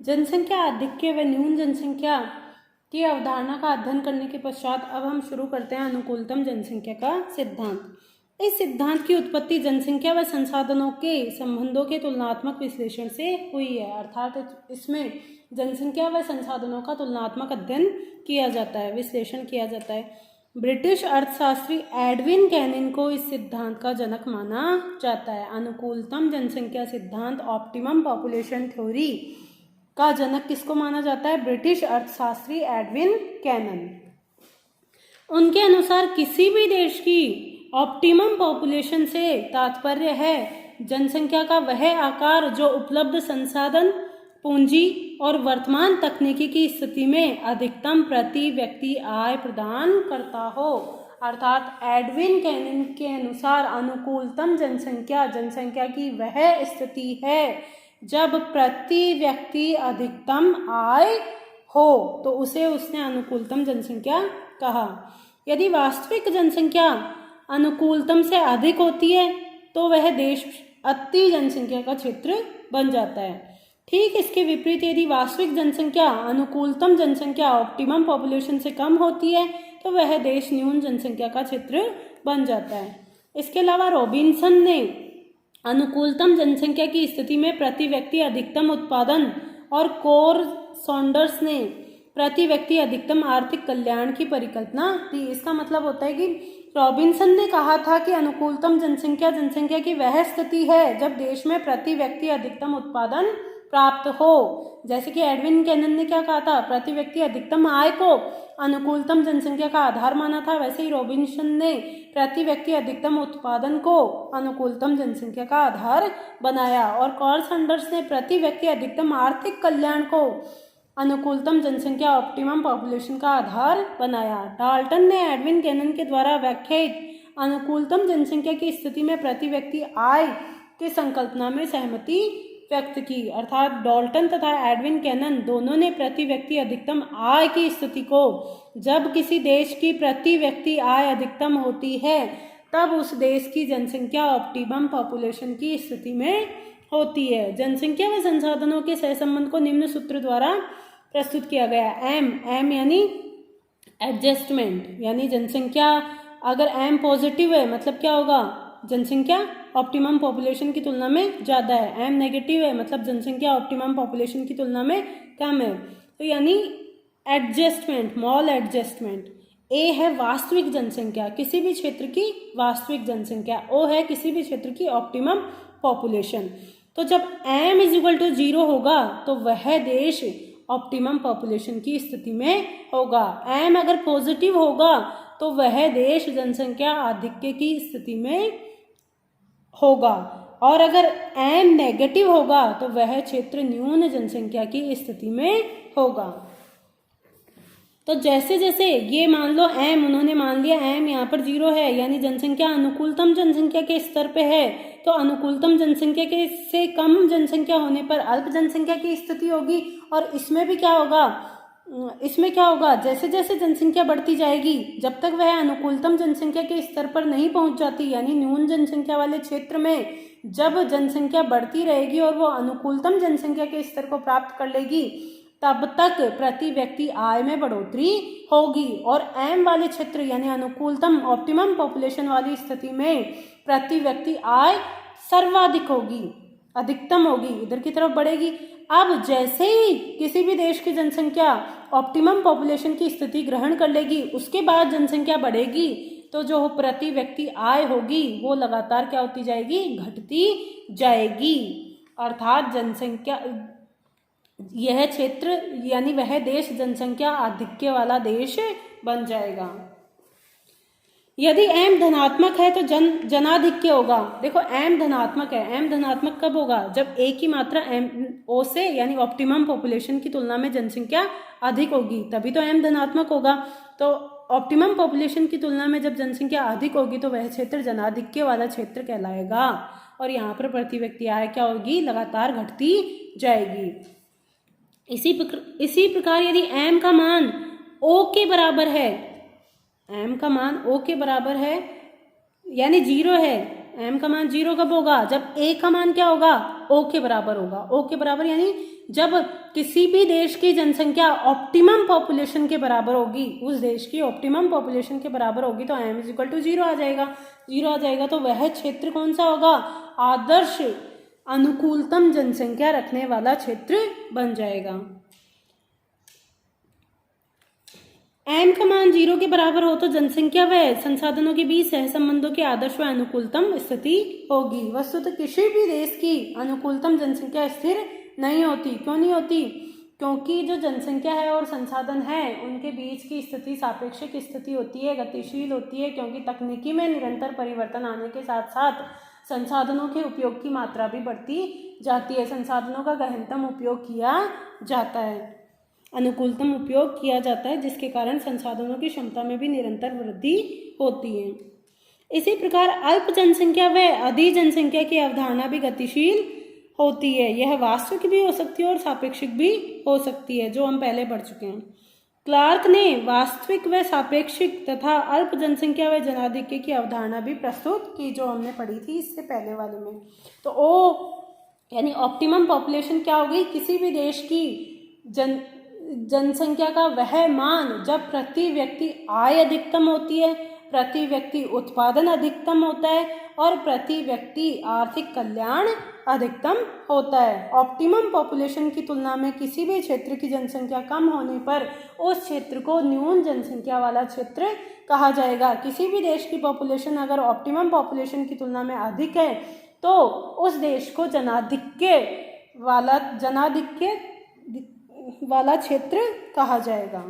जनसंख्या आधिक्य व न्यून जनसंख्या की अवधारणा का अध्ययन करने के पश्चात अब हम शुरू करते हैं अनुकूलतम जनसंख्या का सिद्धांत। इस सिद्धांत की उत्पत्ति जनसंख्या व संसाधनों के संबंधों के तुलनात्मक विश्लेषण से हुई है, अर्थात इसमें जनसंख्या व संसाधनों का तुलनात्मक अध्ययन किया जाता है, विश्लेषण किया जाता है। ब्रिटिश अर्थशास्त्री एडविन कैनिन को इस सिद्धांत का जनक माना जाता है। अनुकूलतम जनसंख्या सिद्धांत, ऑप्टिमम पॉपुलेशन थ्योरी का जनक किसको माना जाता है? ब्रिटिश अर्थशास्त्री एडविन कैनन। उनके अनुसार किसी भी देश की ऑप्टिमम पॉपुलेशन से तात्पर्य है जनसंख्या का वह आकार जो उपलब्ध संसाधन, पूंजी और वर्तमान तकनीकी की स्थिति में अधिकतम प्रति व्यक्ति आय प्रदान करता हो। अर्थात एडविन कैनिन के अनुसार अनुकूलतम जनसंख्या जनसंख्या की वह स्थिति है जब प्रति व्यक्ति अधिकतम आय हो, तो उसे उसने अनुकूलतम जनसंख्या कहा। यदि वास्तविक जनसंख्या अनुकूलतम से अधिक होती है तो वह देश अति जनसंख्या का क्षेत्र बन जाता है। ठीक इसके विपरीत यदि वास्तविक जनसंख्या अनुकूलतम जनसंख्या ऑप्टिमम पॉपुलेशन से कम होती है तो वह देश न्यून जनसंख्या का क्षेत्र बन जाता है। इसके अलावा रॉबिन्सन ने अनुकूलतम जनसंख्या की स्थिति में प्रति व्यक्ति अधिकतम उत्पादन और कोर सॉन्डर्स ने प्रति व्यक्ति अधिकतम आर्थिक कल्याण की परिकल्पना दी। इसका मतलब होता है कि रॉबिन्सन ने कहा था कि अनुकूलतम जनसंख्या जनसंख्या की वह स्थिति है जब देश में प्रति व्यक्ति अधिकतम उत्पादन प्राप्त हो। जैसे कि एडविन कैनन ने क्या कहा था? प्रति व्यक्ति अधिकतम आय को अनुकूलतम जनसंख्या का आधार माना था, वैसे ही रॉबिन्सन ने प्रति व्यक्ति अधिकतम उत्पादन को अनुकूलतम जनसंख्या का आधार बनाया, और कार्ल सैंडर्स ने प्रति व्यक्ति अधिकतम आर्थिक कल्याण को अनुकूलतम जनसंख्या ऑप्टिमम पॉपुलेशन का आधार बनाया। डाल्टन ने एडविन कैनन के द्वारा व्याख्यायित अनुकूलतम जनसंख्या की स्थिति में प्रति व्यक्ति आय की संकल्पना में सहमति व्यक्त की। अर्थात डाल्टन तथा एडविन कैनन दोनों ने प्रति व्यक्ति अधिकतम आय की स्थिति को, जब किसी देश की प्रति व्यक्ति आय अधिकतम होती है तब उस देश की जनसंख्या ऑप्टिमम पॉपुलेशन की स्थिति में होती है। जनसंख्या व संसाधनों के सहसंबंध को निम्न सूत्र द्वारा प्रस्तुत किया गया। एम यानी एडजस्टमेंट, यानी जनसंख्या अगर एम पॉजिटिव है मतलब क्या होगा? जनसंख्या ऑप्टिमम पॉपुलेशन की तुलना में ज़्यादा है। एम नेगेटिव है मतलब जनसंख्या ऑप्टिमम पॉपुलेशन की तुलना में कम है। तो यानी एडजस्टमेंट, मॉल एडजस्टमेंट। ए है वास्तविक जनसंख्या, किसी भी क्षेत्र की वास्तविक जनसंख्या। ओ है किसी भी क्षेत्र की ऑप्टिमम पॉपुलेशन। तो जब एम इज इक्वल टू 0 होगा तो वह देश ऑप्टिमम पॉपुलेशन की स्थिति में होगा। एम अगर पॉजिटिव होगा तो वह देश जनसंख्या आधिक्य की स्थिति में होगा, और अगर एम नेगेटिव होगा तो वह क्षेत्र न्यून जनसंख्या की स्थिति में होगा। तो जैसे जैसे ये मान लो एम, उन्होंने मान लिया एम यहाँ पर 0 है, यानी जनसंख्या अनुकूलतम जनसंख्या के स्तर पे है, तो अनुकूलतम जनसंख्या के से कम जनसंख्या होने पर अल्प जनसंख्या की स्थिति होगी। और इसमें भी क्या होगा? इसमें क्या होगा? जैसे जैसे जनसंख्या बढ़ती जाएगी, जब तक वह अनुकूलतम जनसंख्या के स्तर पर नहीं पहुंच जाती, यानी न्यून जनसंख्या वाले क्षेत्र में जब जनसंख्या बढ़ती रहेगी और वो अनुकूलतम जनसंख्या के स्तर को प्राप्त कर लेगी, तब तक प्रति व्यक्ति आय में बढ़ोतरी होगी। और एम वाले क्षेत्र यानी अनुकूलतम ऑप्टिमम पॉपुलेशन वाली स्थिति में प्रति व्यक्ति आय सर्वाधिक होगी, अधिकतम होगी, इधर की तरफ बढ़ेगी। अब जैसे ही किसी भी देश की जनसंख्या ऑप्टिमम पॉपुलेशन की स्थिति ग्रहण कर लेगी, उसके बाद जनसंख्या बढ़ेगी, तो जो प्रति व्यक्ति आय होगी वो लगातार क्या होती जाएगी? घटती जाएगी। अर्थात जनसंख्या, यह क्षेत्र यानी वह देश जनसंख्या आधिक्य वाला देश बन जाएगा। यदि एम धनात्मक है तो जनाधिक्य होगा। देखो एम धनात्मक है, एम धनात्मक कब होगा? जब ए की मात्रा एम ओ से यानी ऑप्टिमम पॉपुलेशन की तुलना में जनसंख्या अधिक होगी, तभी तो एम धनात्मक होगा। तो ऑप्टिमम पॉपुलेशन की तुलना में जब जनसंख्या अधिक होगी तो वह क्षेत्र जनाधिक्य वाला क्षेत्र कहलाएगा, और यहाँ पर प्रति व्यक्ति आय क्या होगी? लगातार घटती जाएगी। इसी प्रकार यदि एम का मान ओ के बराबर है, एम का मान ओ के बराबर है यानी 0 है, एम का मान 0 कब होगा? जब ए का मान क्या होगा? ओ के बराबर होगा। ओ के बराबर यानी जब किसी भी देश की जनसंख्या ऑप्टिमम पॉपुलेशन के बराबर होगी, उस देश की ऑप्टिमम पॉपुलेशन के बराबर होगी, तो m = 0 आ जाएगा। 0 आ जाएगा तो वह क्षेत्र कौन सा होगा? आदर्श अनुकूलतम जनसंख्या रखने वाला क्षेत्र बन जाएगा। m का मान 0 के बराबर हो तो जनसंख्या व संसाधनों के बीच सहसंबंधों की आदर्श व अनुकूलतम स्थिति होगी। वस्तुतः किसी भी देश की अनुकूलतम जनसंख्या स्थिर नहीं होती। क्यों नहीं होती? क्योंकि जो जनसंख्या है और संसाधन है उनके बीच की स्थिति सापेक्षिक स्थिति होती है, गतिशील होती है, क्योंकि तकनीकी में निरंतर परिवर्तन आने के साथ साथ संसाधनों के उपयोग की मात्रा भी बढ़ती जाती है, संसाधनों का गहनतम उपयोग किया जाता है, अनुकूलतम उपयोग किया जाता है, जिसके कारण संसाधनों की क्षमता में भी निरंतर वृद्धि होती है। इसी प्रकार अल्प जनसंख्या व अधिक जनसंख्या की अवधारणा भी गतिशील होती है। यह वास्तविक भी हो सकती है और सापेक्षिक भी हो सकती है, जो हम पहले पढ़ चुके हैं। क्लार्क ने वास्तविक व सापेक्षिक तथा अल्प जनसंख्या व जनाधिक्य की अवधारणा भी प्रस्तुत की, जो हमने पढ़ी थी इससे पहले वाले में। तो ओ यानी ऑप्टिमम पॉपुलेशन क्या हो गई? किसी भी देश की जनसंख्या का वह मान जब प्रति व्यक्ति आय अधिकतम होती है, प्रति व्यक्ति उत्पादन अधिकतम होता है और प्रति व्यक्ति आर्थिक कल्याण अधिकतम होता है। ऑप्टिमम पॉपुलेशन की तुलना में किसी भी क्षेत्र की जनसंख्या कम होने पर उस क्षेत्र को न्यून जनसंख्या वाला क्षेत्र कहा जाएगा। किसी भी देश की पॉपुलेशन अगर ऑप्टिमम पॉपुलेशन की तुलना में अधिक है तो उस देश को जनाधिक्य वाला क्षेत्र कहा जाएगा।